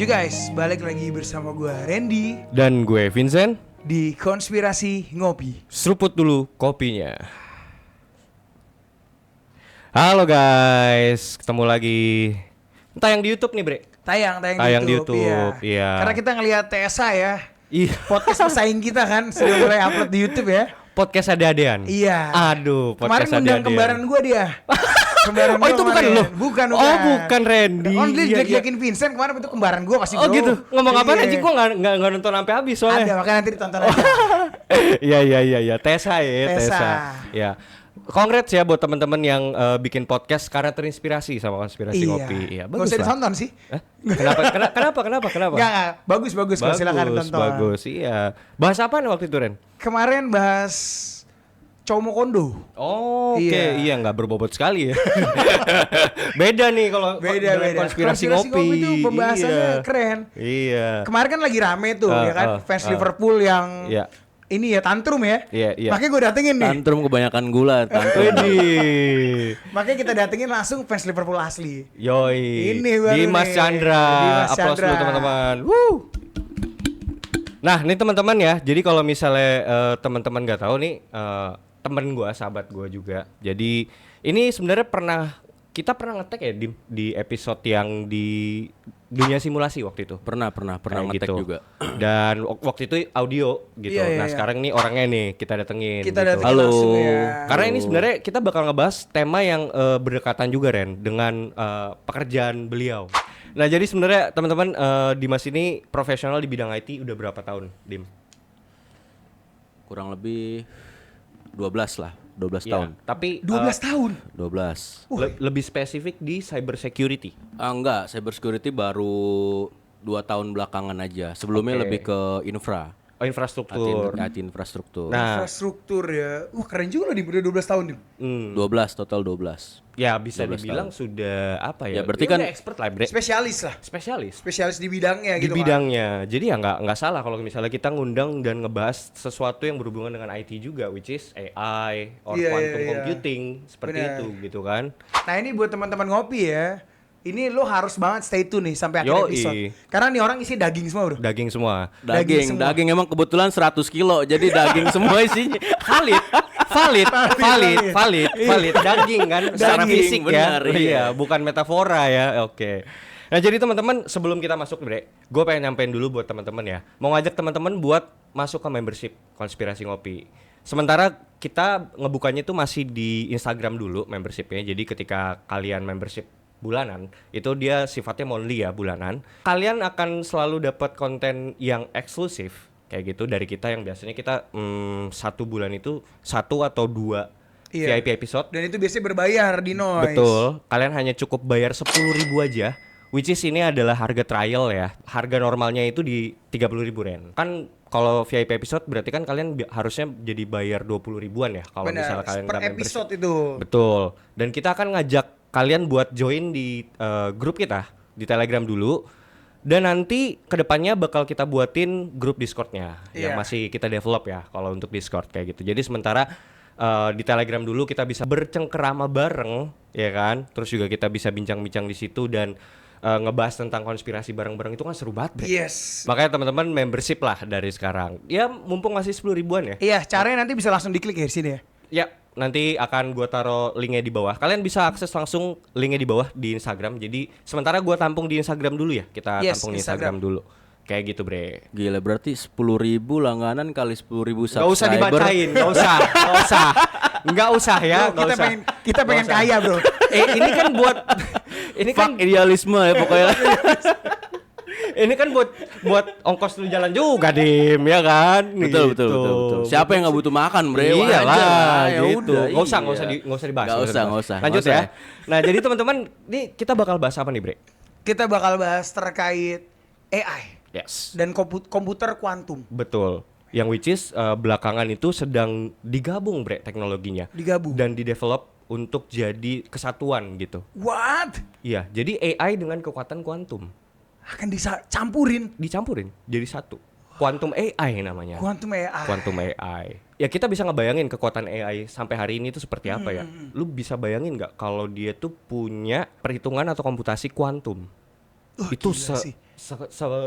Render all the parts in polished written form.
you guys, balik lagi bersama gue Randy Dan gue Vincent di Konspirasi Ngopi. Seruput dulu kopinya. Halo guys, ketemu lagi. Tayang di YouTube nih Bre. Tayang di YouTube, iya. Karena kita ngelihat TSA ya, Iya. podcast pesaing kita kan sudah mulai upload di YouTube ya. Podcast ade-adean. Iya. Aduh, Kemarin podcast undang ade-adean. kembaran gue dia. Kembaran Oh, itu bukan kemarin. lo? Bukan. Oh, bukan Randy. Only Iya, jelek-jelekin Vincent kemarin itu kembaran gue pasti bro. Oh gitu. Ngomong apa Iya. aja gue nggak nonton sampai habis soalnya. Ada, makanya nanti ditonton aja. Iya. Tessa. Ya. Congrats ya buat teman-teman yang bikin podcast karena terinspirasi sama Konspirasi Ngopi. Iya, Gak bagus usah lah. ditonton sih. Kenapa? Enggak. Bagus. Silakan tonton. Bagus, iya. Bahas apa nih waktu itu, Ren? Kemarin bahas Chomo Kondo. Oh, oke. Iya. Iya, nggak berbobot sekali ya. Beda nih kalau Beda. Konspirasi Ngopi. Itu pembahasannya Iya. keren. Iya. Kemarin kan lagi rame tuh ya kan, fans Liverpool yang Iya. ini ya tantrum ya. Iya. Makanya gue datengin nih. Tantrum kebanyakan gula, tantrum. Widih. Makanya kita datengin langsung fans Liverpool asli. Yoi. Ini baru Dimas nih. Chandra. Dimas Aplaus Chandra. dulu teman-teman. Woo. Nah, ini teman-teman ya. Jadi kalau misalnya teman-teman nggak tahu nih, temen gue, sahabat gue juga. Jadi ini sebenarnya kita pernah ngetek ya di episode yang di dunia simulasi waktu itu. Pernah Kayak ngetek gitu. juga. Dan waktu itu audio gitu. Iya, Nah iya. sekarang nih orangnya nih kita datengin. Kita gitu. datengin Halo. langsung ya. Karena ini sebenarnya kita bakal ngebahas tema yang berdekatan juga Ren dengan pekerjaan beliau. Nah jadi sebenarnya teman-teman Dimas ini profesional di bidang IT udah berapa tahun, Dim? Kurang lebih 12 lah, 12 Iya, tahun. Tapi 12 tahun. 12. lebih spesifik di cyber security. Enggak, cyber security baru 2 tahun belakangan aja. Sebelumnya Oke. lebih ke infra. Oh infrastruktur. IT infrastruktur. Nah. Infrastruktur ya. Keren juga loh di udah 12 tahun nih. 12 total 12. Ya bisa 12 dibilang sudah apa ya? Ya, berarti dia kan udah expert lah, Bre. Spesialis lah. Spesialis Di bidangnya di gitu. bidangnya. Jadi ya nggak salah kalau misalnya kita ngundang dan ngebahas sesuatu yang berhubungan dengan IT juga, which is AI or Iya, quantum iya. computing seperti Benar. itu gitu kan. Nah ini buat teman-teman ngopi ya. Ini lo harus banget stay tune nih sampai akhir Yoi. episode. Karena nih orang isi daging semua bro. Daging semua. Daging semua. Daging emang kebetulan 100 kilo. Jadi daging semua isinya. Valid. Valid. Daging kan secara Daging, fisik ya. benar, iya. Bukan metafora ya. Oke. Nah, jadi teman-teman sebelum kita masuk, Bre, gue pengen nyampein dulu buat teman-teman ya. Mau ngajak teman-teman buat masuk ke membership Konspirasi Ngopi. Sementara kita ngebukanya itu masih di Instagram dulu membershipnya. Jadi ketika kalian membership bulanan, itu dia sifatnya monthly ya, bulanan. Kalian akan selalu dapat konten yang eksklusif kayak gitu dari kita yang biasanya kita satu bulan itu 1 atau 2 Iya. VIP episode. Dan itu biasanya berbayar di Noise. Betul. Kalian hanya cukup bayar 10.000 aja. Which is ini adalah harga trial ya. Harga normalnya itu di 30.000 Ren. Kan kalau VIP episode berarti kan kalian harusnya jadi bayar 20 ribuan ya kalau Benar, misalnya kalian per nggak membership. episode itu. Betul. Dan kita akan ngajak kalian buat join di grup kita di Telegram dulu. Dan nanti kedepannya bakal kita buatin grup Discordnya yang Iya. masih kita develop ya kalau untuk Discord kayak gitu. Jadi sementara di Telegram dulu kita bisa bercengkerama bareng ya kan. Terus juga kita bisa bincang-bincang di situ dan ngebahas tentang konspirasi bareng-bareng itu kan seru banget. Bre. Yes. Makanya teman-teman membership lah dari sekarang. Ya mumpung masih 10 ribuan ya. Iya, caranya nanti bisa langsung diklik ya di sini ya. Ya, nanti akan gua taruh linknya di bawah. Kalian bisa akses langsung linknya di bawah di Instagram. Jadi sementara gua tampung di Instagram dulu ya. Kita Yes, tampung di Instagram. Instagram dulu. Kayak gitu, Bre. Gila, berarti 10.000 langganan kali 10.000 subscriber. Gak usah dibacain, gak usah. Nggak usah ya, Bro, nggak usah. kita pengen Nggak usah. kaya bro. Ini kan buat ini kan Fuck idealisme ya pokoknya. ini kan buat ongkos lu jalan juga, Dim, ya kan? Betul. Siapa yang nggak butuh makan, Bre? Wajar Iyalah, ya gitu. udah, Nggak usah dibahas. Nggak usah. Lanjut Nggak ya. usah. Nah, jadi teman-teman, nih kita bakal bahas apa nih, Bre? Kita bakal bahas terkait AI Yes. dan komputer kuantum. Betul. Yang which is belakangan itu sedang digabung, Bre, teknologinya. Digabung. Dan didevelop untuk jadi kesatuan gitu. What? Iya, jadi AI dengan kekuatan kuantum Akan dicampurin. dicampurin jadi satu. Quantum AI namanya. Quantum AI. Quantum AI. Ya kita bisa ngebayangin kekuatan AI sampai hari ini itu seperti apa ya. Lu bisa bayangin nggak kalau dia tuh punya perhitungan atau komputasi kuantum? itu gila sih.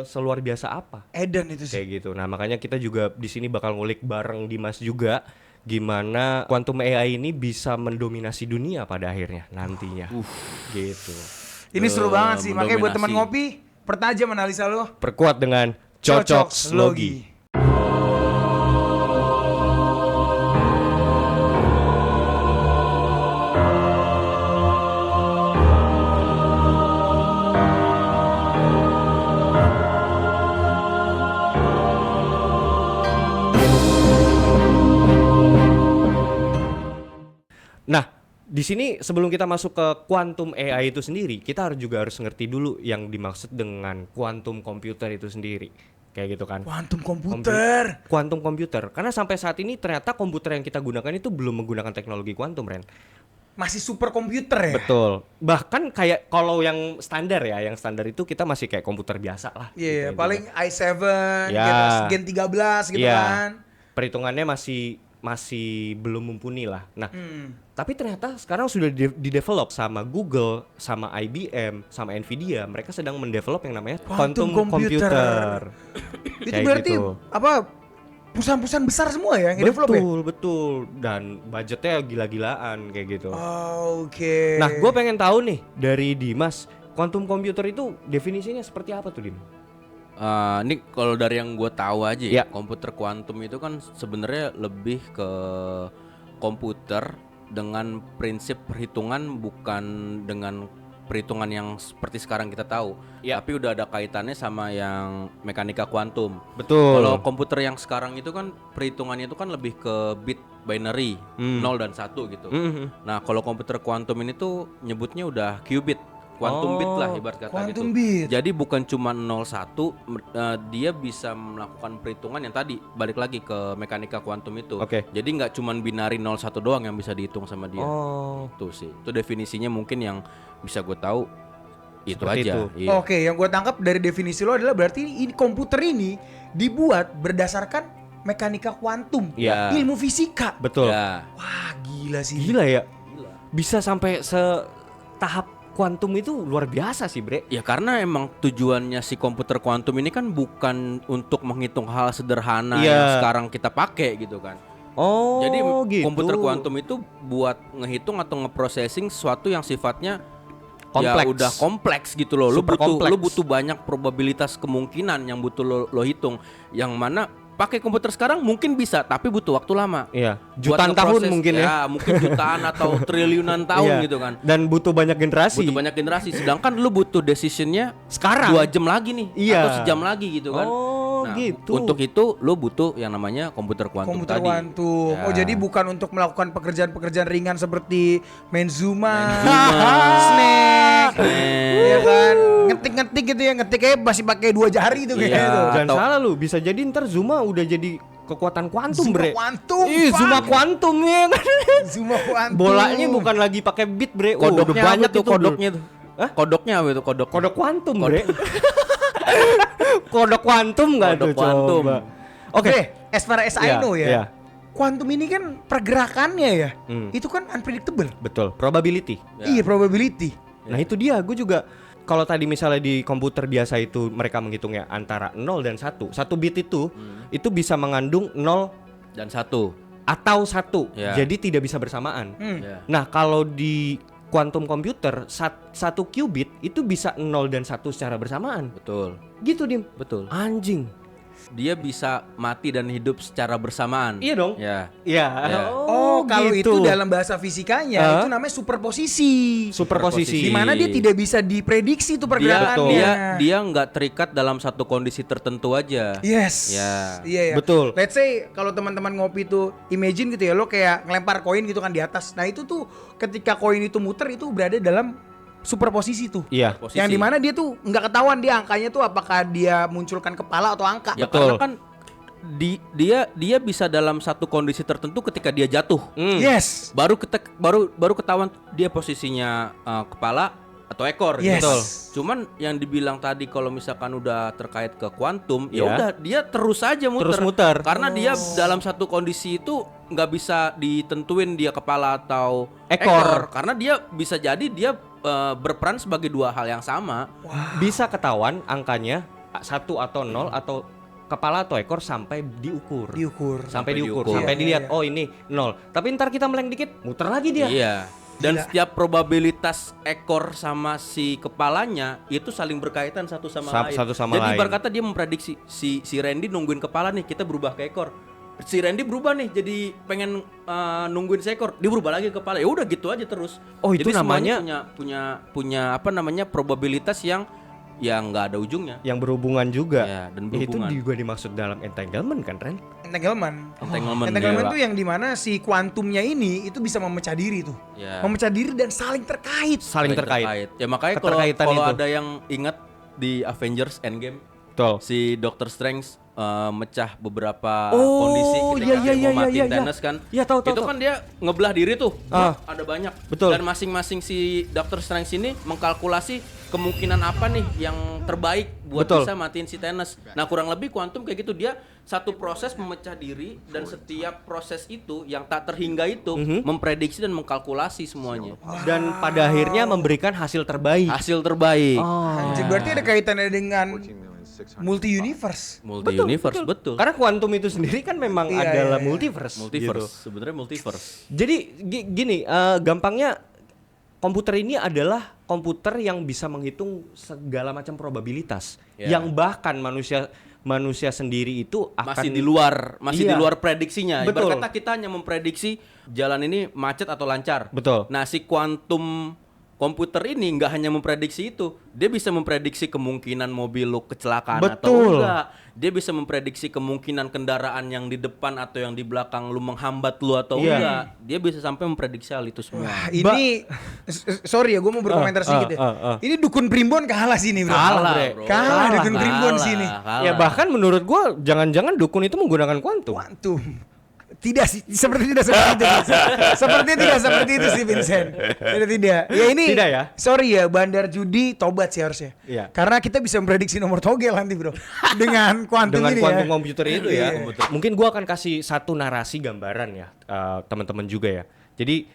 seluar biasa apa Edan itu sih. kayak gitu. Nah makanya kita juga di sini bakal ngulik bareng Dimas juga gimana quantum AI ini bisa mendominasi dunia pada akhirnya nantinya. Gitu. Ini seru banget sih. Makanya buat teman mendominasi. ngopi, pertajam analisa lo. Perkuat dengan Cocok Logi. Nah, di sini sebelum kita masuk ke quantum AI itu sendiri, kita harus ngerti dulu yang dimaksud dengan quantum computer itu sendiri. Kayak gitu kan. Quantum komputer. Quantum computer. Karena sampai saat ini ternyata komputer yang kita gunakan itu belum menggunakan teknologi quantum, Ren. Masih super komputer ya? Betul. Bahkan kayak kalau yang standar ya, yang standar itu kita masih kayak komputer biasa lah. Iya, gitu, paling i7, Ya. Gen 13 gitu Iya. kan. Perhitungannya masih belum mumpuni lah. Nah, tapi ternyata sekarang sudah di-develop sama Google, sama IBM, sama Nvidia. Mereka sedang mendevelop yang namanya Quantum quantum computer. computer. Itu Kayak berarti gitu. apa? Perusahaan-perusahaan besar semua ya yang develop ya? Betul. Dan budgetnya gila-gilaan kayak gitu. Oke. Nah, gue pengen tahu nih dari Dimas, quantum computer itu definisinya seperti apa tuh, Dim? Ini kalau dari yang gue tahu aja Ya. komputer kuantum itu kan sebenarnya lebih ke komputer dengan prinsip perhitungan, bukan dengan perhitungan yang seperti sekarang kita tahu. Ya. Tapi udah ada kaitannya sama yang mekanika kuantum. Betul. Kalau komputer yang sekarang itu kan perhitungannya itu kan lebih ke bit binary 0 dan 1 gitu. Nah, kalau komputer kuantum ini tuh nyebutnya udah qubit. Quantum bit lah ibarat kata quantum gitu. bit. Jadi bukan cuma 01, dia bisa melakukan perhitungan yang tadi balik lagi ke mekanika kuantum itu. Oke. Jadi nggak cuma binari 01 doang yang bisa dihitung sama dia. Oh. Tuh sih. Itu definisinya mungkin yang bisa gue tahu itu Seperti aja. itu. Iya. Oke, yang gue tangkap dari definisi lo adalah berarti ini komputer ini dibuat berdasarkan mekanika kuantum, Iya. ilmu fisika. Betul. Ya. Wah, gila sih. Gila ya. Bisa sampai setahap kuantum itu luar biasa sih, Bre. Ya karena emang tujuannya si komputer kuantum ini kan bukan untuk menghitung hal sederhana Iya. yang sekarang kita pakai gitu kan. Oh, Jadi gitu. komputer kuantum itu buat ngehitung atau ngeprocessing sesuatu yang sifatnya Kompleks. ya udah kompleks gitu loh. Super kompleks. Lu butuh banyak probabilitas kemungkinan yang butuh lo hitung. Yang mana pakai komputer sekarang mungkin bisa, tapi butuh waktu lama. Iya, Buat jutaan tahun ngeproses, mungkin ya. mungkin jutaan atau triliunan tahun Iya. gitu kan. Dan butuh banyak generasi. Butuh banyak generasi. Sedangkan lu butuh decisionnya Sekarang. 2 jam lagi nih, Iya. atau sejam lagi gitu kan. Oh, gitu. Untuk itu lu butuh yang namanya komputer kuantum Komputer tadi. kuantum. Ya. Oh, jadi bukan untuk melakukan pekerjaan-pekerjaan ringan seperti main Zuma, Snake. ya kan, ngetik-ngetik gitu ya, ngetik aja masih pakai 2 jari itu Iya. kayaknya tuh. Jangan Atau- salah lu, bisa jadi ntar Zuma udah jadi kekuatan kuantum, Zuma Bre. kuantum, Ih, Pak. Zuma kuantum ya kan. Zuma kuantum. Bolanya bukan lagi pakai bit, Bre. Oh, udah Kodoknya banyak apa tuh itu, kodoknya tuh? Hah? Kodoknya apa itu kodok? Kodok kuantum, Bre. Kodok kuantum enggak tuh? Kodok kuantum. Coba. Oke, as far as I Iya, know ya. iya. Kuantum ini kan pergerakannya ya. Hmm. Itu kan unpredictable. Betul, probability. Ya. Iya, probability. Nah, itu dia, gue juga kalau tadi misalnya di komputer biasa itu mereka menghitungnya antara 0 dan 1. 1 bit itu bisa mengandung 0 Dan 1. atau 1. Ya. Jadi tidak bisa bersamaan. Ya. Nah, kalau di quantum computer satu qubit itu bisa 0 dan 1 secara bersamaan. Betul. Gitu, Dim. Betul. Anjing. Dia bisa mati dan hidup secara bersamaan. Iya dong. Ya. Iya. Ya. Oh, kalau gitu. itu dalam bahasa fisikanya itu namanya superposisi. superposisi. Di mana dia tidak bisa diprediksi itu Dia pergerakannya. dia nggak terikat dalam satu kondisi tertentu aja. Yes. Ya. Iya ya. Betul. Let's say kalau teman-teman ngopi tuh imagine gitu ya, lo kayak ngelempar koin gitu kan di atas. Nah, itu tuh ketika koin itu muter itu berada dalam superposisi tuh. Iya. Posisi. Yang dimana dia tuh nggak ketahuan dia angkanya tuh apakah dia munculkan kepala atau angka. Ya Betul. karena kan dia bisa dalam satu kondisi tertentu ketika dia jatuh. Yes. Baru ketahuan dia posisinya kepala atau ekor Yes. gitu. Cuman yang dibilang tadi kalau misalkan udah terkait ke kuantum, Ya. ya udah dia terus aja muter. Terus muter. Karena dia dalam satu kondisi itu nggak bisa ditentuin dia kepala atau Ekor. Karena dia bisa jadi dia berperan sebagai dua hal yang sama. Bisa ketahuan angkanya 1 atau 0 atau kepala atau ekor sampai diukur. Sampai diukur, sampai dilihat oh ini 0. Tapi ntar kita meleng dikit, muter lagi dia. Iya. Dan setiap probabilitas ekor sama si kepalanya itu saling berkaitan satu sama lain. Satu sama Jadi lain. ibarat kata dia memprediksi si Randy nungguin kepala nih, kita berubah ke ekor. Si Randy berubah nih jadi pengen nungguin seekor, dia berubah lagi ke kepala. Ya udah gitu aja terus. Oh, itu jadi namanya semuanya punya apa namanya probabilitas yang nggak ada ujungnya. yang berhubungan juga. Ya, dan Itu berhubungan. juga dimaksud dalam entanglement kan, Ren? Entanglement Iya. tuh yang dimana si kuantumnya ini itu bisa memecah diri tuh. Ya. Memecah diri dan saling terkait. Saling terkait. Ya makanya Keterkaitan kalau itu. ada yang ingat di Avengers Endgame, Betul. si Doctor Strange mecah beberapa Oh, kondisi ketika iya, dia mau matiin iya. Thanos kan. Iya, tahu. Itu kan dia ngebelah diri tuh. Ada banyak. Betul. Dan masing-masing si Doctor Strange ini mengkalkulasi kemungkinan apa nih yang terbaik buat Betul. bisa matiin si Thanos. Nah, kurang lebih kuantum kayak gitu, dia satu proses memecah diri dan setiap proses itu yang tak terhingga itu memprediksi dan mengkalkulasi semuanya. Dan pada akhirnya memberikan hasil terbaik. Hasil terbaik. Anjir, berarti ada kaitannya dengan multi universe. Multi universe betul. Karena kuantum itu sendiri kan memang Iya, adalah iya. multiverse. Multiverse, gitu. sebenarnya multiverse. Jadi gini, gampangnya komputer ini adalah komputer yang bisa menghitung segala macam probabilitas, Ya. yang bahkan manusia sendiri itu akan Masih Iya. di luar prediksinya. Betul. Ibarat kata kita hanya memprediksi jalan ini macet atau lancar. Betul. Nah, si kuantum komputer ini nggak hanya memprediksi itu, dia bisa memprediksi kemungkinan mobil lu kecelakaan atau Betul. enggak. Dia bisa memprediksi kemungkinan kendaraan yang di depan atau yang di belakang lu menghambat lu atau Iya. enggak. Dia bisa sampai memprediksi hal itu semua. Wah, ini sorry ya, gue mau berkomentar sedikit ya. Ini dukun primbon kalah sini bro. Kalah dukun primbon sini. Ya bahkan menurut gua jangan-jangan dukun itu menggunakan kuantum. Kuantum. Tidak sih, seperti tidak seperti itu. Seperti tidak seperti itu sih Vincent. Tidak. Ya ini. Tidak ya? Sorry ya, bandar judi tobat sih harusnya. Iya. Karena kita bisa memprediksi nomor togel nanti bro. Dengan kuantum Dengan ini kuantum ya. komputer itu ya. Iya. Mungkin gua akan kasih satu narasi gambaran ya, teman-teman juga ya. Jadi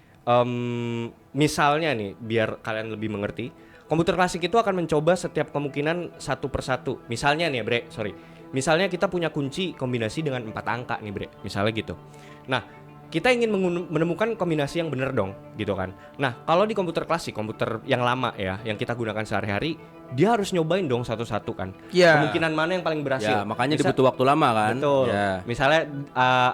misalnya nih, biar kalian lebih mengerti, komputer klasik itu akan mencoba setiap kemungkinan satu persatu. Misalnya nih, Bre, sorry. Misalnya kita punya kunci kombinasi dengan 4 angka nih, Bre. Misalnya gitu. Nah, kita ingin menemukan kombinasi yang benar dong, gitu kan. Nah, kalau di komputer klasik, komputer yang lama ya, yang kita gunakan sehari-hari, dia harus nyobain dong satu-satu kan. Iya. Kemungkinan mana yang paling berhasil. Ya, makanya dibutuh waktu lama kan. Betul. Ya. Misalnya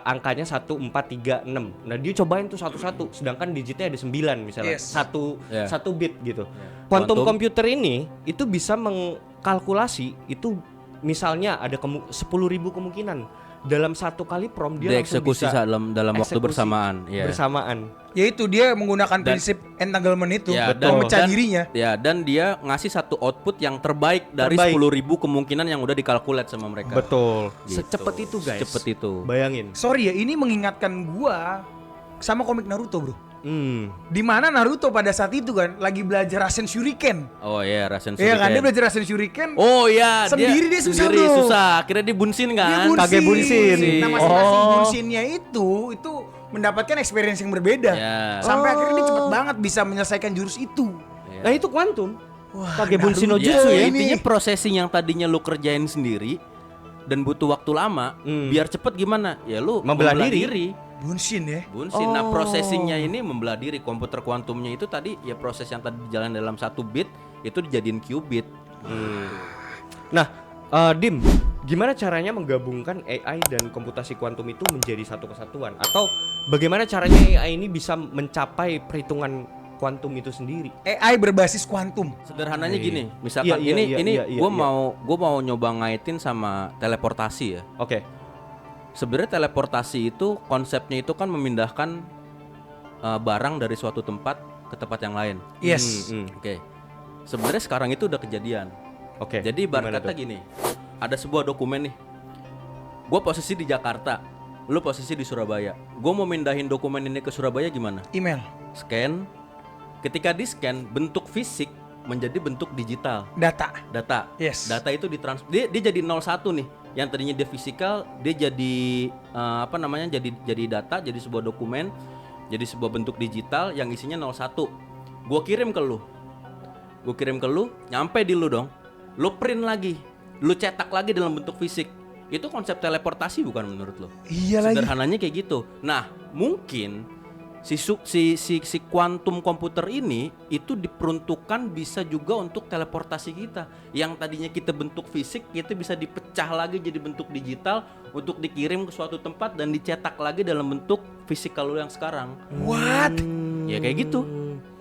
angkanya 1, 4, 3, 6. Nah, dia cobain tuh satu-satu, sedangkan digitnya ada 9 misalnya. Yes. Satu bit gitu. Quantum. Quantum komputer ini itu bisa mengkalkulasi itu misalnya ada 10.000 kemungkinan. Dalam satu kali prom dia langsung Dieksekusi bisa dalam waktu eksekusi bersamaan. Ya. Bersamaan. Yaitu dia menggunakan prinsip entanglement itu. Ya, Memecah dirinya. Ya, dan dia ngasih satu output yang terbaik dari Terbaik. 10.000 kemungkinan yang udah dikalkulat sama mereka. Betul. Gitu. Secepat itu, guys. Secepat itu. Bayangin. Sorry ya, ini mengingatkan gua sama komik Naruto bro. Di mana Naruto pada saat itu kan lagi belajar Rasen Shuriken. Oh iya, Rasen Iya kan, dia Shuriken. belajar Rasen Shuriken. Oh iya, Sendiri dia susah, sendiri bro. susah. Akhirnya dia bunsin Dia kan? Kage bunsin. Nah, masing-masing Oh. bunsinnya itu mendapatkan experience yang berbeda. Ya. Sampai akhirnya dia cepet banget bisa menyelesaikan jurus itu. Nah, itu kuantum. Wah, Kage bunsin no Naruto jutsu ya. ini. Intinya processing yang tadinya lu kerjain sendiri dan butuh waktu lama, biar cepet gimana? Ya lu Membelah diri. Bunsin ya. Bunsin. Nah, processingnya ini membelah diri. Komputer kuantumnya itu tadi ya proses yang tadi jalan dalam 1 bit itu dijadiin qubit. Nah, Dim, gimana caranya menggabungkan AI dan komputasi kuantum itu menjadi satu kesatuan? Atau bagaimana caranya AI ini bisa mencapai perhitungan kuantum itu sendiri? AI berbasis kuantum. Sederhananya gini, misalkan Iya, iya, gue mau nyoba ngaitin sama teleportasi ya. Oke. Sebenarnya teleportasi itu konsepnya itu kan memindahkan barang dari suatu tempat ke tempat yang lain. Yes. Oke. Sebenarnya sekarang itu udah kejadian. Oke. Jadi ibarat gimana kata tuh? gini, ada sebuah dokumen nih. Gue posisi di Jakarta, lu posisi di Surabaya. Gue mau mindahin dokumen ini ke Surabaya gimana? Email. Scan. Ketika di scan, bentuk fisik menjadi bentuk digital. Data. Yes. Data itu dia jadi 01 nih. Yang tadinya dia fisikal, dia jadi jadi data, jadi sebuah dokumen, jadi sebuah bentuk digital yang isinya 01. Gua kirim ke lu. gue kirim ke lu, nyampe di lu dong. Lu print lagi, lu cetak lagi dalam bentuk fisik. Itu konsep teleportasi bukan menurut lo? Iya lagi. Sederhananya kayak gitu. Nah, mungkin si kuantum komputer ini itu diperuntukkan bisa juga untuk teleportasi kita. Yang tadinya kita bentuk fisik, itu bisa dipecah lagi jadi bentuk digital untuk dikirim ke suatu tempat dan dicetak lagi dalam bentuk fisikal lu yang sekarang. What? Ya kayak gitu.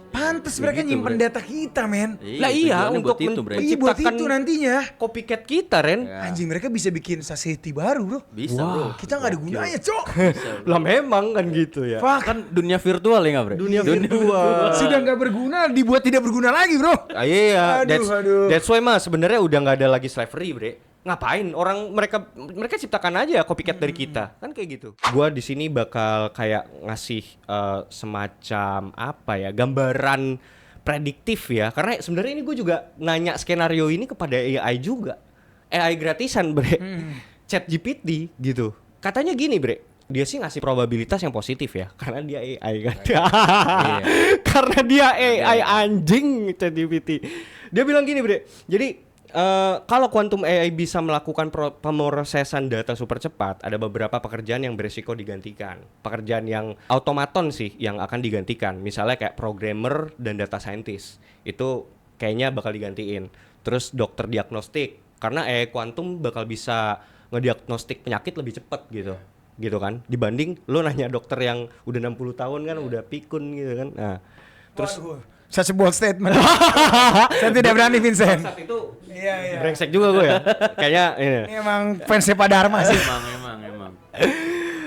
Pantes Kayak mereka gitu, nyimpen Bre. data kita, men. Lah iya, tujuannya untuk buat itu, Bre. Iya buat menciptakan itu nantinya. copycat kita, Ren. Ya. Anjing, mereka bisa bikin society baru, bro. Bisa, Wah. bro. Kita nggak ada gunanya, Cok. Lah memang kan gitu ya. Fuck. Kan dunia virtual ya nggak, Bre? Dunia virtual. Sudah nggak berguna, dibuat tidak berguna lagi, bro. Ah, iya, Aduh, aduh. that's why mah sebenarnya udah nggak ada lagi slavery, Bre. Ngapain orang mereka ciptakan aja copycat dari kita, kan kayak gitu. Gua di sini bakal kayak ngasih semacam apa ya, gambaran prediktif ya, karena sebenarnya ini gue juga nanya skenario ini kepada AI juga, AI gratisan, Bre. ChatGPT gitu. Katanya gini, Bre. Dia sih ngasih probabilitas yang positif ya, karena dia AI kan. Iya. Karena dia AI anjing ChatGPT. Dia bilang gini, Bre. Jadi kalau quantum AI bisa melakukan pemrosesan data super cepat, ada beberapa pekerjaan yang beresiko digantikan. Pekerjaan yang automaton sih yang akan digantikan. Misalnya kayak programmer dan data scientist. Itu kayaknya bakal digantiin. Terus dokter diagnostik, karena AI quantum bakal bisa ngediagnostik penyakit lebih cepat gitu. Gitu kan. Dibanding lu nanya dokter yang udah 60 tahun kan udah pikun gitu kan. Nah, terus Such a bold statement. Saya tidak berani, Vincent. saat itu Iya. brengsek juga gue ya. Kayaknya ini. Ini emang fansnya Pak Dharma sih. Emang.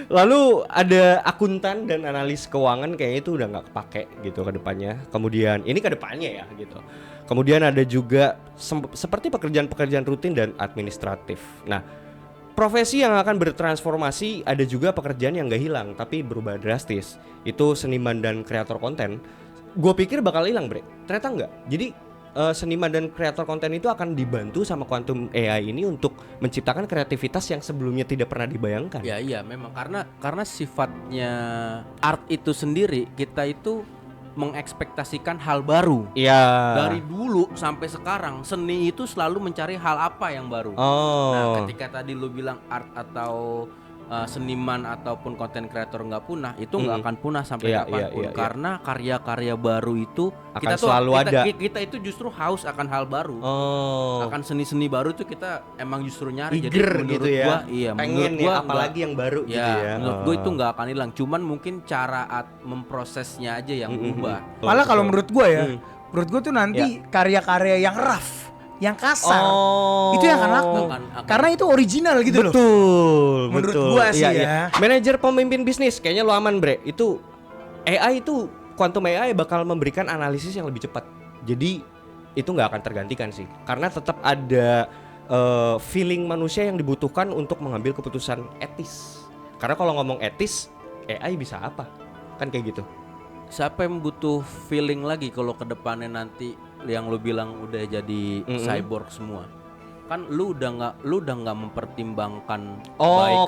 Lalu ada akuntan dan analis keuangan kayaknya itu udah nggak kepake gitu ke depannya. Kemudian ini ke depannya ya gitu. Kemudian ada juga seperti pekerjaan-pekerjaan rutin dan administratif. Nah, profesi yang akan bertransformasi, ada juga pekerjaan yang nggak hilang tapi berubah drastis. Itu seniman dan kreator konten. Gue pikir bakal hilang, Bre. Ternyata enggak. Jadi seniman dan kreator konten itu akan dibantu sama quantum AI ini untuk menciptakan kreativitas yang sebelumnya tidak pernah dibayangkan. Ya iya memang karena sifatnya art itu sendiri, kita itu mengekspektasikan hal baru. Iya. Dari dulu sampai sekarang seni itu selalu mencari hal apa yang baru. Oh. Nah, ketika tadi lu bilang art atau seniman ataupun konten kreator nggak punah, itu nggak akan punah sampai Iya, kapanpun. iya. Karena karya-karya baru itu Akan selalu ada. Kita itu justru haus akan hal baru. Oh. Akan seni-seni baru itu kita emang justru nyari. Eager Jadi menurut gitu ya. gua, iya, Pengen menurut ya gua apalagi yang baru ya, gitu ya. menurut gue itu nggak akan hilang. Cuman mungkin cara memprosesnya aja yang berubah. Malah kalau menurut gue ya, Hmm. menurut gue tuh nanti karya-karya yang rough, yang kasar, Oh. itu yang akan laku. Karena itu original gitu loh. Betul, Menurut betul. gua sih Iya, ya. iya. Manajer pemimpin bisnis kayaknya lo aman, Bre. Itu AI itu quantum AI bakal memberikan analisis yang lebih cepat. Jadi itu nggak akan tergantikan sih. Karena tetap ada feeling manusia yang dibutuhkan untuk mengambil keputusan etis. Karena kalau ngomong etis, AI bisa apa? Kan kayak gitu. Siapa yang butuh feeling lagi kalau ke depannya nanti yang lu bilang udah jadi cyborg semua? Kan lu udah nggak mempertimbangkan Oh,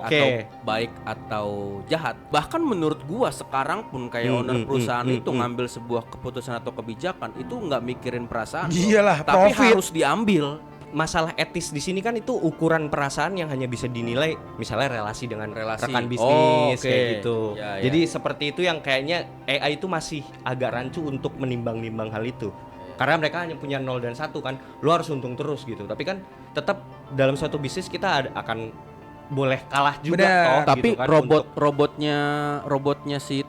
baik atau jahat. Bahkan menurut gua sekarang pun kayak owner perusahaan itu ngambil sebuah keputusan atau kebijakan itu nggak mikirin perasaan. Iyalah, tapi profit. harus diambil. Masalah etis di sini kan itu ukuran perasaan yang hanya bisa dinilai misalnya relasi dengan Relasi. rekan bisnis Oh, oke. kayak gitu. Ya, ya. Jadi seperti itu yang kayaknya AI itu masih agak rancu untuk menimbang-nimbang hal itu. Karena mereka hanya punya 0 dan 1 kan. Lu harus untung terus gitu. Tapi kan tetap dalam suatu bisnis kita akan boleh kalah juga Bener. toh Tapi gitu kan, robotnya si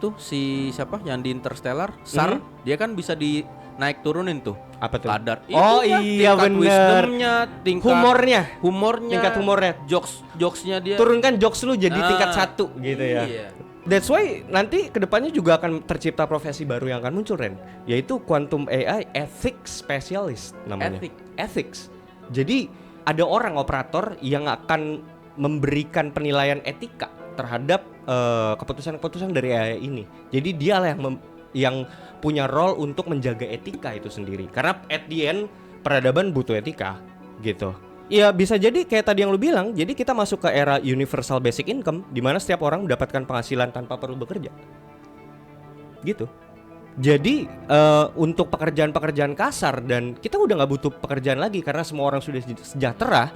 siapa yang di Interstellar, SAR, dia kan bisa naik turunin tuh. Apa tuh? Kadar. Oh, Itunya, iya, tingkat bener. wisdomnya, tingkat Humornya. tingkat humornya. jokesnya dia. Turunkan jokes lu jadi tingkat 1 gitu ya. Iya. That's why nanti kedepannya juga akan tercipta profesi baru yang akan muncul, Ren, yaitu quantum AI ethics specialist namanya. Ethics. Jadi ada orang operator yang akan memberikan penilaian etika terhadap keputusan-keputusan dari AI ini. Jadi dialah yang punya role untuk menjaga etika itu sendiri. Karena at the end peradaban butuh etika gitu. Ya bisa jadi kayak tadi yang lu bilang, jadi kita masuk ke era universal basic income di mana setiap orang mendapatkan penghasilan tanpa perlu bekerja. Gitu. Jadi untuk pekerjaan-pekerjaan kasar dan kita udah nggak butuh pekerjaan lagi karena semua orang sudah sejahtera.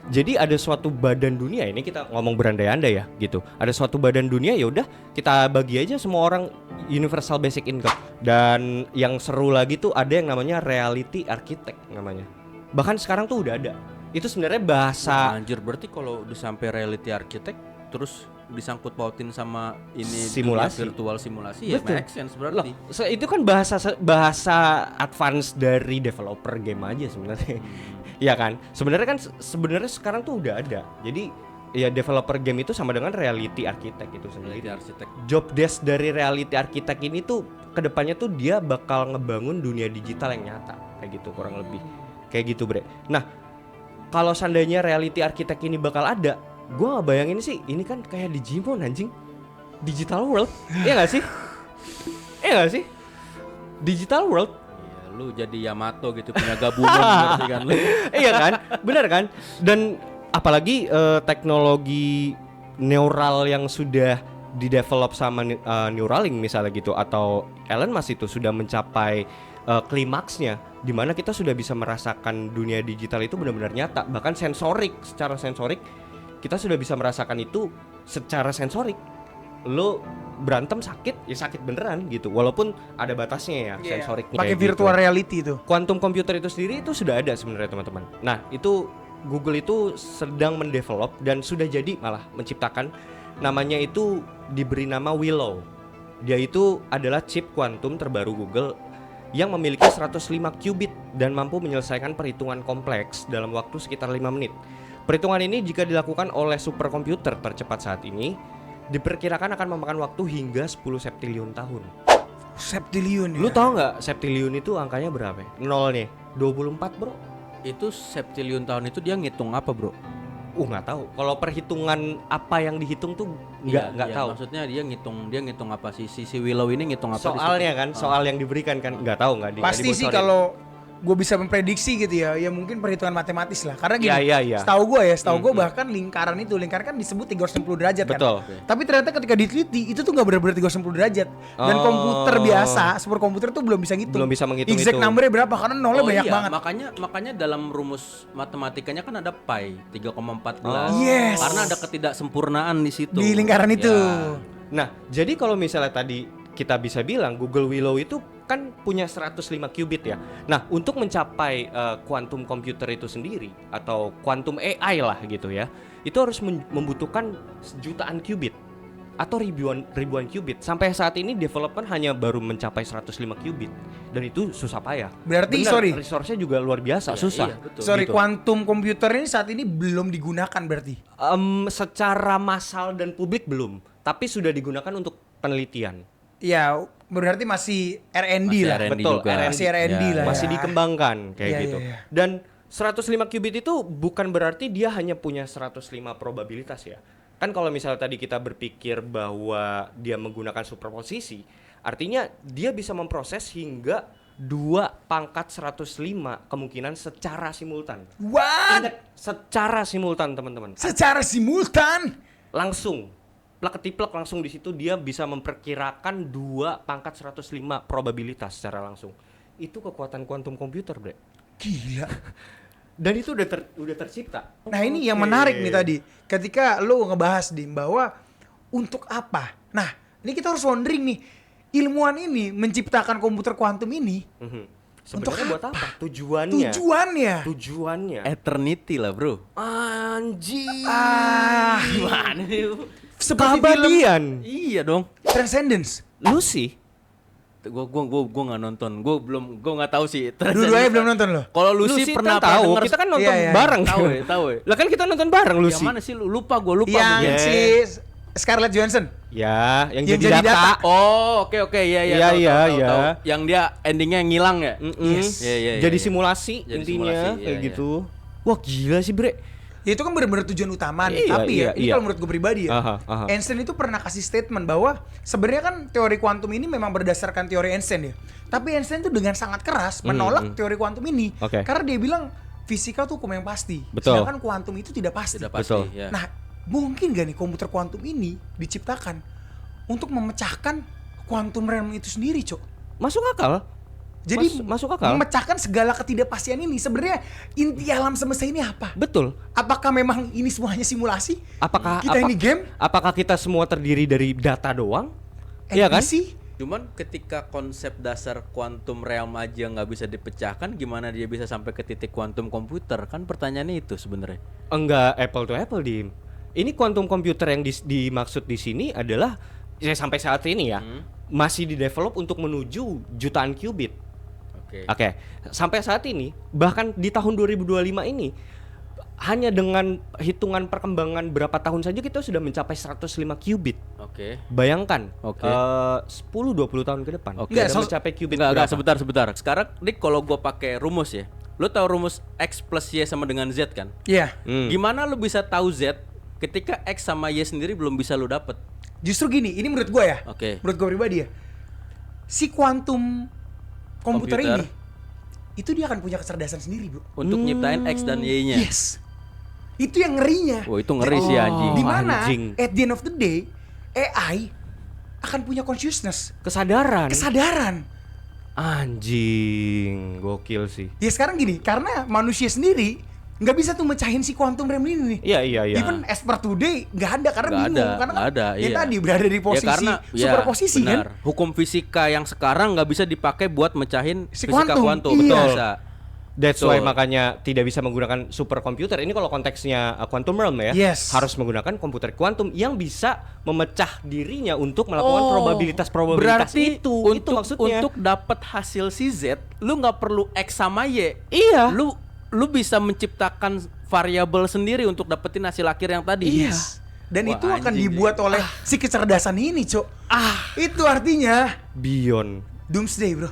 Jadi ada suatu badan dunia, ini kita ngomong berandai-andai ya gitu. Ada suatu badan dunia, ya udah kita bagi aja semua orang universal basic income. Dan yang seru lagi tuh ada yang namanya reality architect namanya. Bahkan sekarang tuh udah ada. Itu sebenarnya bahasa Anjir, berarti kalau udah sampai reality architect terus disangkut pautin sama ini Simulasi. dunia virtual simulasi ya Betul. make sense Loh, berarti. itu kan bahasa advance dari developer game aja sebenarnya. Iya kan? Sebenarnya sekarang tuh udah ada. Jadi ya developer game itu sama dengan reality architect itu sendiri. Reality architect. Job desk dari reality architect ini tuh kedepannya tuh dia bakal ngebangun dunia digital yang nyata kayak gitu kurang lebih. Kayak gitu, Bre. Nah, kalau seandainya reality architect ini bakal ada, gua nggak bayangin sih ini kan kayak Digimon anjing. Digital world. Iya gak sih? Iya gak sih? Digital world. Iya, lu jadi Yamato gitu punya gabungan berarti kan lu. Iya kan, benar kan? Dan apalagi teknologi neural yang sudah didevelop sama Neuralink misalnya gitu, atau Elon Musk itu sudah mencapai klimaksnya, di mana kita sudah bisa merasakan dunia digital itu benar-benar nyata, bahkan secara sensorik kita sudah bisa merasakan itu secara sensorik. Lo berantem sakit ya sakit beneran gitu, walaupun ada batasnya ya sensoriknya. Pakai gitu. virtual reality itu. Quantum computer itu sendiri itu sudah ada sebenarnya teman-teman. Nah itu Google itu sedang mendevelop dan sudah jadi malah menciptakan, namanya itu diberi nama Willow. Dia itu adalah chip kuantum terbaru Google yang memiliki 105 qubit dan mampu menyelesaikan perhitungan kompleks dalam waktu sekitar 5 menit. Perhitungan ini jika dilakukan oleh superkomputer tercepat saat ini diperkirakan akan memakan waktu hingga 10 septiliun tahun. Septiliun ya. Lu tahu nggak septiliun itu angkanya berapa? Nol nih, 24 bro. Itu septiliun tahun itu dia ngitung apa, Bro? Nggak tahu. Kalau perhitungan apa yang dihitung tuh nggak Iya, tahu. Maksudnya dia ngitung apa si Willow ini ngitung apa? Soalnya kan, soal yang diberikan kan nggak tahu nggak Pasti sih dibocorin. kalau gue bisa memprediksi gitu ya mungkin perhitungan matematis lah. Karena gini, Iya. setahu gue bahkan lingkaran kan disebut 360 derajat Betul. kan. Tapi ternyata ketika diteliti itu tuh nggak benar-benar 360 derajat. Dan Oh. komputer biasa, superkomputer tuh belum bisa ngitung. Belum bisa menghitung exact itu. numbernya berapa karena nolnya banyak iya, banget. makanya dalam rumus matematikanya kan ada pi 3,14. Yes. Karena ada ketidaksempurnaan di situ. Di lingkaran itu. Ya. Nah, jadi kalau misalnya tadi kita bisa bilang Google Willow itu kan punya 105 qubit ya. Nah, untuk mencapai quantum computer itu sendiri atau quantum AI lah gitu ya, itu harus membutuhkan jutaan qubit atau ribuan qubit. Sampai saat ini development hanya baru mencapai 105 qubit dan itu susah payah. Berarti, Benar, sorry. resource-nya juga luar biasa, Iya, susah. iya, betul. Sorry, Gitu. quantum computer ini saat ini belum digunakan berarti. Secara massal dan publik belum, tapi sudah digunakan untuk penelitian. Ya, berarti masih R&D Masih lah. R&D Betul, juga. Masih R&D Ya, lah. Masih ya. dikembangkan kayak Iya, gitu. iya, iya. Dan 105 qubit itu bukan berarti dia hanya punya 105 probabilitas ya. Kan kalau misalnya tadi kita berpikir bahwa dia menggunakan superposisi, artinya dia bisa memproses hingga 2⁻105 kemungkinan secara simultan. What? Ingat, secara simultan teman-teman. Secara simultan? Langsung plak ketiplek langsung di situ dia bisa memperkirakan 2⁻105 probabilitas secara langsung. Itu kekuatan kuantum komputer, Bre. Gila. Dan itu udah tercipta. Nah ini yang Oke. menarik nih tadi. Ketika lo ngebahas Dim bahwa untuk apa? Nah ini kita harus wondering nih. Ilmuwan ini menciptakan komputer kuantum ini. Sebenarnya buat apa? Tujuannya. Eternity lah, Bro. Anjing. Gimana nih? Seperti film Keabadian. Iya dong. Transcendence. Lucy. Gua nggak nonton. Gua nggak tahu sih. Dua-duanya belum nonton loh. Kalau Lucy pernah kan tahu. denger. Kita kan nonton Iya, iya. bareng. tahu ya. Lah kan kita nonton bareng Yang Lucy. mana sih? Lupa gua. Yang Yeah. si Scarlett Johansson. Ya, yang Yang jadi jadi data. data. Oh, oke. Iya, Iya, tahu, iya, tahu, iya. tahu. Yang dia endingnya ngilang ya? Yes. Iya, Jadi iya. simulasi Jadi intinya simulasi, kayak iya, gitu. Wah, gila sih, Bre. Ya itu kan benar-benar tujuan utama nih. Iya, Tapi iya, ya, ini iya. kalau menurut gue pribadi ya, Aha. Einstein itu pernah kasih statement bahwa sebenarnya kan teori kuantum ini memang berdasarkan teori Einstein ya. Tapi Einstein itu dengan sangat keras menolak teori kuantum ini. Oke. Karena dia bilang fisika tuh hukum yang pasti. Betul. Sedangkan kuantum itu tidak pasti. Tidak pasti. Betul. Ya. Nah, mungkin gak nih komputer kuantum ini diciptakan untuk memecahkan quantum realm itu sendiri, Cok? Masuk akal. Jadi masuk akal. memecahkan segala ketidakpastian ini. Sebenarnya inti alam semesta ini apa? Betul. Apakah memang ini semuanya simulasi? Apakah kita ini game? Apakah kita semua terdiri dari data doang? Iya kan? NPC? Cuman ketika konsep dasar quantum realm aja nggak bisa dipecahkan, gimana dia bisa sampai ke titik quantum komputer? Kan pertanyaannya itu sebenarnya. Enggak apple to apple, Dim. Ini quantum computer yang dimaksud di sini adalah ya, sampai saat ini ya masih di-develop untuk menuju jutaan qubit. Oke. Sampai saat ini bahkan di tahun 2025 ini hanya dengan hitungan perkembangan berapa tahun saja kita sudah mencapai 105 qubit. Oke. Bayangkan, Oke. 10-20 tahun ke depan Oke. kita Nggak, mencapai qubit Enggak, berapa? sebentar. Sekarang Dik, kalau gua pakai rumus ya. Lu tahu rumus X plus Y sama dengan Z kan? Iya. Gimana lu bisa tahu Z ketika X sama Y sendiri belum bisa lu dapet? Justru gini, ini menurut gue ya. Oke. Menurut gue pribadi ya. Si quantum komputer ini itu dia akan punya kecerdasan sendiri, bro. Untuk nyiptain X dan Y-nya. Yes. Itu yang ngerinya. Wah, itu ngeri sih anjing. Di mana anjing. at the end of the day AI akan punya consciousness, Kesadaran. kesadaran. Anjing, gokil sih. Ya sekarang gini, karena manusia sendiri nggak bisa tuh mecahin si quantum realm ini nih. Iya. Even as per today nggak ada karena Nggak bingung ada, karena nggak ada, ya iya. tadi berada di posisi superposisi benar. kan. Hukum fisika yang sekarang nggak bisa dipakai buat mecahin Si fisika kuantum, kuantum. iya. Betul. Bisa. That's Betul. why makanya tidak bisa menggunakan superkomputer. Ini kalau konteksnya quantum realm ya, Yes. harus menggunakan komputer kuantum yang bisa memecah dirinya untuk melakukan probabilitas Berarti itu maksudnya. untuk dapat hasil si Z, lu nggak perlu X sama Y. Iya. Lu bisa menciptakan variabel sendiri untuk dapetin hasil akhir yang tadi. Yes. Dan Wah, itu akan anjing, dibuat oleh si kecerdasan ini, Cok. Itu artinya Beyond. doomsday, bro.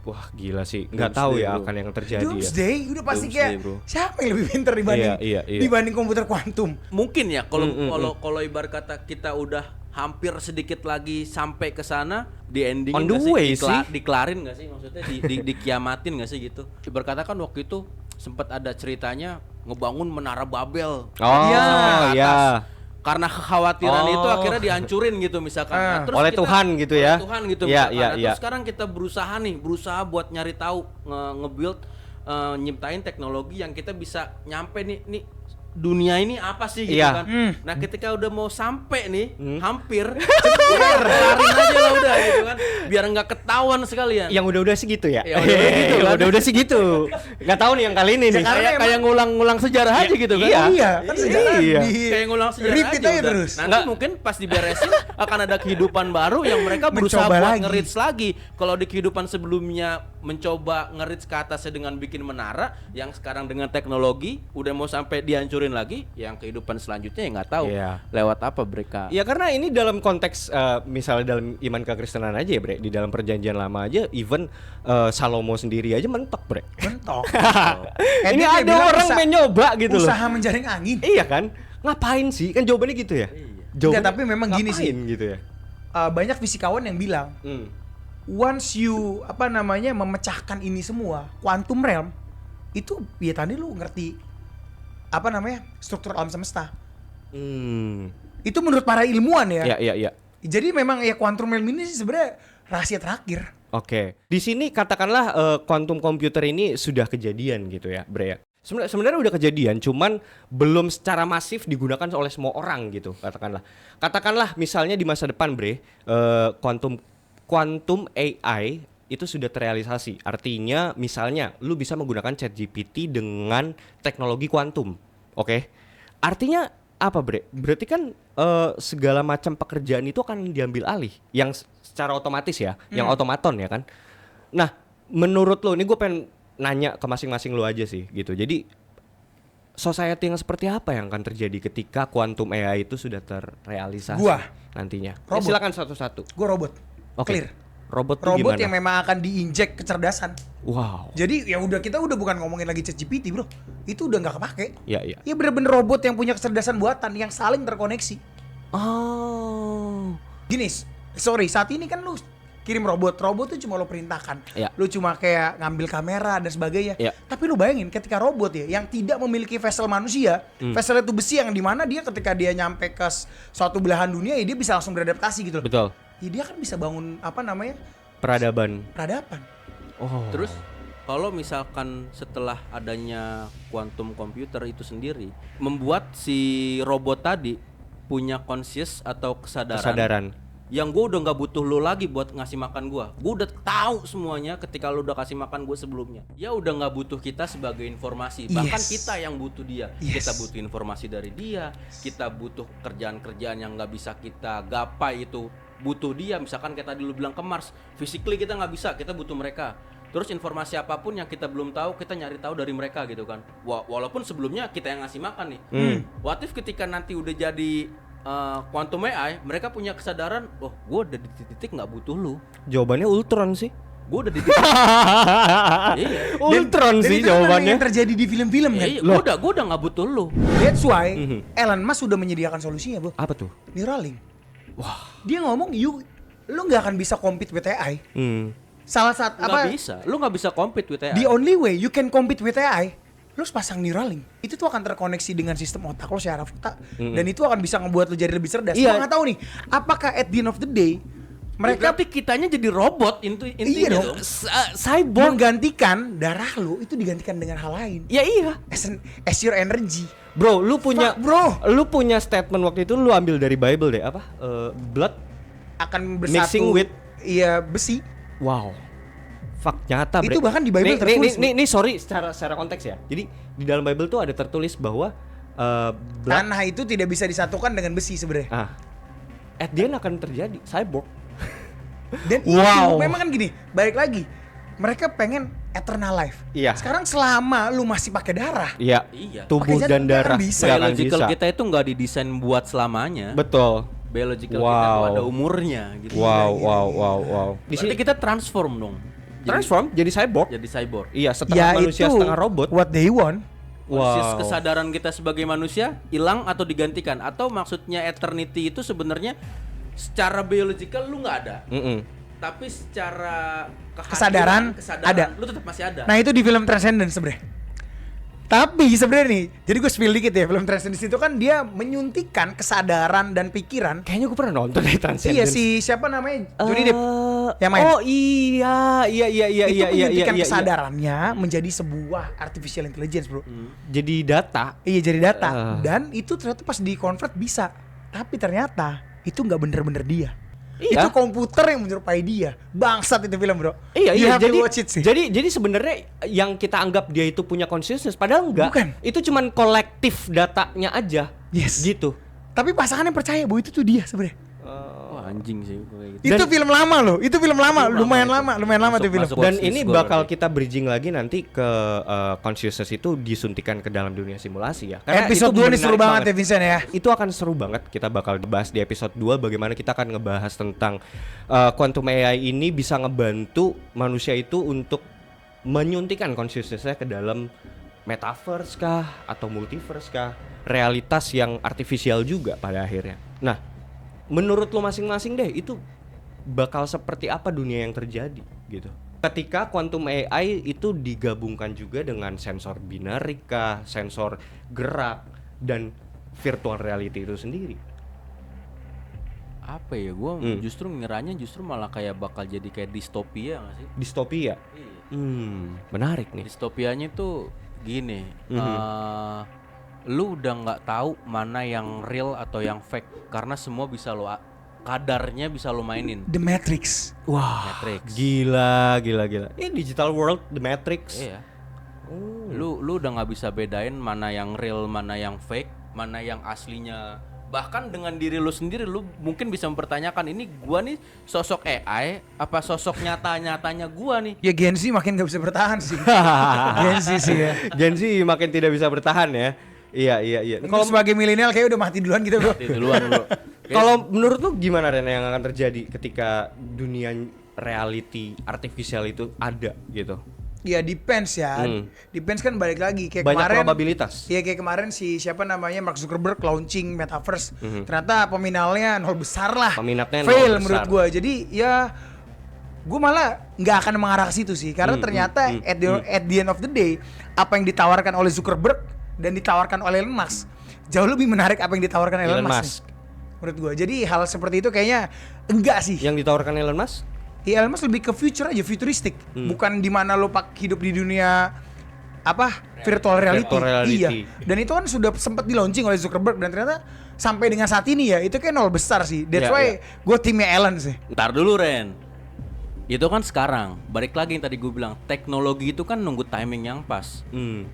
Wah, gila sih. Nggak tahu Doomsday, ya bro. akan yang terjadi ya. Doomsday udah pasti Doomsday, kayak bro. siapa yang lebih pintar dibanding Iya. dibanding komputer kuantum. Mungkin ya kalau ibarat kata kita udah hampir sedikit lagi sampai ke sana, di ending On the way sih. dikelarin nggak sih, maksudnya dikiamatin nggak sih gitu. Ibarat kata kan waktu itu sempat ada ceritanya ngebangun menara Babel. Oh, Iya. ya. Karena kekhawatiran Oh. itu akhirnya dihancurin gitu misalkan. Nah, terus Oleh Tuhan gitu ya. Oleh Tuhan gitu Iya, misalkan. iya, Nah, iya. terus sekarang kita berusaha buat nyari tahu, nge-build, nyiptain teknologi yang kita bisa nyampe nih dunia ini apa sih gitu Iya. kan. Nah, ketika udah mau sampai nih, hampir udah kelarin aja lah udah gitu kan. Biar nggak ketahuan sekalian. Yang udah sih gitu ya. Ya, udah-udah gitu kan. Udah sih gitu. Nggak tahu nih yang kali ini nih. Kayak ngulang-ngulang sejarah aja gitu kan. Iya. Kan sejarah Iya. di Kayak ngulang sejarah repeat aja aja udah. terus. Nanti mungkin pas diberesin akan ada kehidupan baru yang mereka berusaha Mencoba buat lagi. nge-reach lagi. Kalau di kehidupan sebelumnya mencoba nge-reach ke atasnya dengan bikin menara, yang sekarang dengan teknologi udah mau sampai dihancurin lagi, yang kehidupan selanjutnya ya nggak tahu Iya. lewat apa mereka. Ya karena ini dalam konteks misalnya dalam iman kekristenan aja ya, Bre. Di dalam perjanjian lama aja even Salomo sendiri aja mentok, Bre. mentok. Ini Dia ada bilang orang main nyoba gitu loh. Usaha menjaring angin. Iya kan? Ngapain sih? Kan jawabannya gitu ya. Enggak, tapi memang gini sih. ngapain gitu ya. Banyak fisikawan yang bilang once you memecahkan ini semua quantum realm itu ya tadi lu ngerti struktur alam semesta. Itu menurut para ilmuwan ya. Iya. Jadi memang ya quantum realm ini sih sebenarnya rahasia terakhir. Oke. Di sini katakanlah quantum computer ini sudah kejadian gitu ya, Bre ya. Sebenarnya udah kejadian, cuman belum secara masif digunakan oleh semua orang gitu, katakanlah. Katakanlah misalnya di masa depan, Bre, quantum AI itu sudah terrealisasi. Artinya misalnya lu bisa menggunakan ChatGPT dengan teknologi kuantum. Oke. Artinya apa, Bre? Berarti kan segala macam pekerjaan itu akan diambil alih yang secara otomatis ya, yang otomaton ya kan. Nah, menurut lo, ini gue pengen nanya ke masing-masing lo aja sih gitu. Jadi society yang seperti apa yang akan terjadi ketika quantum AI itu sudah terrealisasi nantinya? Ya, silakan satu-satu. Gue robot. Oke. Clear. Robot tuh Robot gimana? yang memang akan diinjek kecerdasan. Wow. Jadi ya kita udah bukan ngomongin lagi ChatGPT, bro. Itu udah nggak kepake. Iya. Ya bener-bener robot yang punya kecerdasan buatan yang saling terkoneksi. Oh. Gini, sorry, saat ini kan lu kirim robot tuh cuma lo perintahkan. Iya. Lu cuma kayak ngambil kamera dan sebagainya. Iya. Tapi lu bayangin ketika robot ya yang tidak memiliki vessel manusia, vessel itu besi yang dimana dia ketika dia nyampe ke suatu belahan dunia ya dia bisa langsung beradaptasi gitu loh. Betul. Ya dia kan bisa bangun peradaban. Oh. Terus kalau misalkan setelah adanya quantum computer itu sendiri membuat si robot tadi punya conscious atau kesadaran. Yang gue udah nggak butuh lo lagi buat ngasih makan gue udah tahu semuanya ketika lo udah kasih makan gue sebelumnya. Ya udah nggak butuh kita sebagai informasi, bahkan kita yang butuh dia. Kita butuh informasi dari dia, kita butuh kerjaan-kerjaan yang nggak bisa kita gapai itu butuh dia. Misalkan kayak tadi lo bilang ke Mars, physically kita nggak bisa, kita butuh mereka. Terus informasi apapun yang kita belum tahu, kita nyari tahu dari mereka gitu kan. Walaupun sebelumnya kita yang ngasih makan nih. What if ketika nanti udah jadi quantum AI, mereka punya kesadaran, oh gue udah di titik nggak butuh lu. Jawabannya Ultron sih. Gue udah di titik. Iya. Ultron sih itu jawabannya. yang terjadi di film-film kan. Iya, gue udah nggak butuh lu. That's why Elon Musk sudah menyediakan solusinya, bro. Apa tuh? Neuralink. Wah. Dia ngomong, lu nggak akan bisa compete with AI. Salah satu Nggak bisa. Lu nggak bisa compete with AI. The only way you can compete with AI, lu harus pasang Neuralink. Itu tuh akan terkoneksi dengan sistem otak lo secara fakta. Dan itu akan bisa ngebuat lo jadi lebih cerdas. Iya. Gua nggak tahu nih, apakah at the end of the day mereka tapi kitanya jadi robot intinya dong. Cyborg menggantikan darah lo itu digantikan dengan hal lain. Ya iya. As your energy. Bro, lu punya Fuck, bro. Lu punya statement waktu itu lu ambil dari Bible deh, apa? Blood Akan bersatu. mixing with besi. wow. Fuck, nyata, Itu bahkan di Bible tertulis. Nih, sorry secara konteks ya. Jadi di dalam Bible tuh ada tertulis bahwa blood Tanah itu tidak bisa disatukan dengan besi sebenarnya. at the end akan terjadi cyborg. Dan Wow. itu memang kan gini, balik lagi. Mereka pengen eternal life. Iya. Sekarang selama lu masih pakai darah, Iya. Tubuh Pakai dan zat darah nggak bisa. nggak akan Biological bisa. kita itu nggak didesain buat selamanya. Betul. Biological kita tuh ada umurnya gitu. Wow. Di Berarti sini kita transform dong. transform jadi cyborg. Jadi cyborg. Iya, setengah manusia setengah robot. What they want. Wow. Kesadaran kita sebagai manusia hilang atau digantikan, atau maksudnya eternity itu sebenarnya secara biological lu nggak ada, tapi secara Kesadaran ada. lu tetap masih ada. Nah itu di film Transcendence sebenarnya. Tapi sebenarnya nih, jadi gue spill dikit ya, film Transcendence itu kan dia menyuntikkan kesadaran dan pikiran. Kayaknya gue pernah nonton deh Transcendence. Iya, si siapa namanya? Johnny Depp yang main. Oh iya. Itu menyuntikkan kesadarannya menjadi sebuah artificial intelligence, bro. Jadi data. Iya, jadi data. Dan itu ternyata pas di convert bisa. Tapi ternyata itu nggak bener-bener dia. Iya. Itu komputer yang menyerupai dia. Bangsat itu film, bro. Iya, You have to jadi watch it sih. jadi sebenarnya yang kita anggap dia itu punya consciousness padahal enggak. Bukan. Itu cuman kolektif datanya aja. Yes. Gitu. Tapi pasangan yang percaya bahwa itu tuh dia sebenarnya. Wah, anjing sih kayak gitu. Itu film lama loh. Itu film lama, lumayan lama tuh film. Masuk Dan watchlist ini gua bakal berarti. kita bridging lagi nanti ke consciousness itu disuntikan ke dalam dunia simulasi ya. Karena Episode itu 2 nih seru menarik banget ya Vincent ya. Itu akan seru banget. Kita bakal bahas di episode 2 bagaimana kita akan ngebahas tentang quantum AI ini bisa ngebantu manusia itu untuk menyuntikkan consciousness-nya ke dalam metaverse kah atau multiverse kah, realitas yang artifisial juga pada akhirnya. Nah, menurut lo masing-masing deh itu bakal seperti apa dunia yang terjadi gitu. Ketika quantum AI itu digabungkan juga dengan sensor binary kah, sensor gerak dan virtual reality itu sendiri. Apa ya, gue justru ngiranya malah kayak bakal jadi kayak distopia nggak sih? Distopia. Iya. Menarik nih. Distopianya tuh gini, lu udah nggak tahu mana yang real atau yang fake karena semua bisa lo kadarnya bisa lo mainin. The Matrix. Wah, Matrix. gila. Ini digital world, The Matrix. Iya. Lu udah nggak bisa bedain mana yang real, mana yang fake, mana yang aslinya. Bahkan dengan diri lu sendiri lu mungkin bisa mempertanyakan, ini gua nih sosok AI apa sosok nyatanya gua nih. Ya Gen Z makin gak bisa bertahan sih. Gen Z sih ya. Gen Z makin tidak bisa bertahan ya. Iya. Kalau sebagai milenial kayak udah mati duluan gitu, bro. Mati duluan lu. Kalau menurut lu gimana Ren yang akan terjadi ketika dunia reality artificial itu ada gitu? Ya depends ya. Depends kan balik lagi kayak Banyak kemarin. probabilitas. Iya kayak kemarin si siapa namanya Mark Zuckerberg launching Metaverse. Ternyata peminatnya nol besar lah. Peminatnya fail nol menurut besar. gua. Jadi ya gue malah nggak akan mengarah ke situ sih karena ternyata at the end of the day apa yang ditawarkan oleh Zuckerberg dan ditawarkan oleh Elon Musk jauh lebih menarik apa yang ditawarkan Elon Musk. Menurut gua. Jadi hal seperti itu kayaknya enggak sih. Yang ditawarkan Elon Musk? Ya Elon Musk lebih ke future aja, futuristik. Bukan di mana lo hidup di dunia virtual reality. Iya. Dan itu kan sudah sempat di-launching oleh Zuckerberg dan ternyata sampai dengan saat ini ya itu kayak nol besar sih. That's why gue timnya Elon sih. Ntar dulu Ren. Itu kan sekarang, balik lagi yang tadi gue bilang, teknologi itu kan nunggu timing yang pas.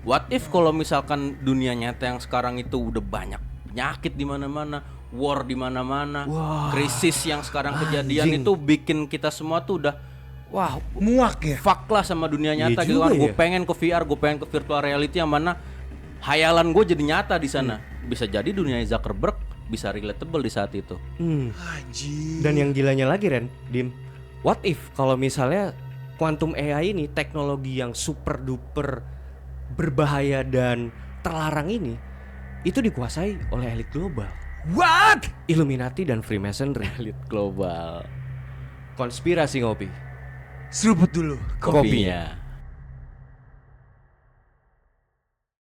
What if kalau misalkan dunia nyata yang sekarang itu udah banyak penyakit di mana-mana, war di mana-mana, krisis yang sekarang kejadian itu bikin kita semua tuh udah Muak ya. fuck lah sama dunia nyata gitu kan. Gue pengen ke VR, gue pengen ke virtual reality yang mana hayalan gue jadi nyata di sana. Bisa jadi dunia Zuckerberg bisa relatable di saat itu. Anjir. Dan yang gilanya lagi Ren, Dim, what if kalau misalnya quantum AI ini teknologi yang super duper berbahaya dan terlarang ini itu dikuasai oleh elit global. What? Illuminati dan Freemasonry. Elit global. Konspirasi ngopi. Seruput dulu Kopinya.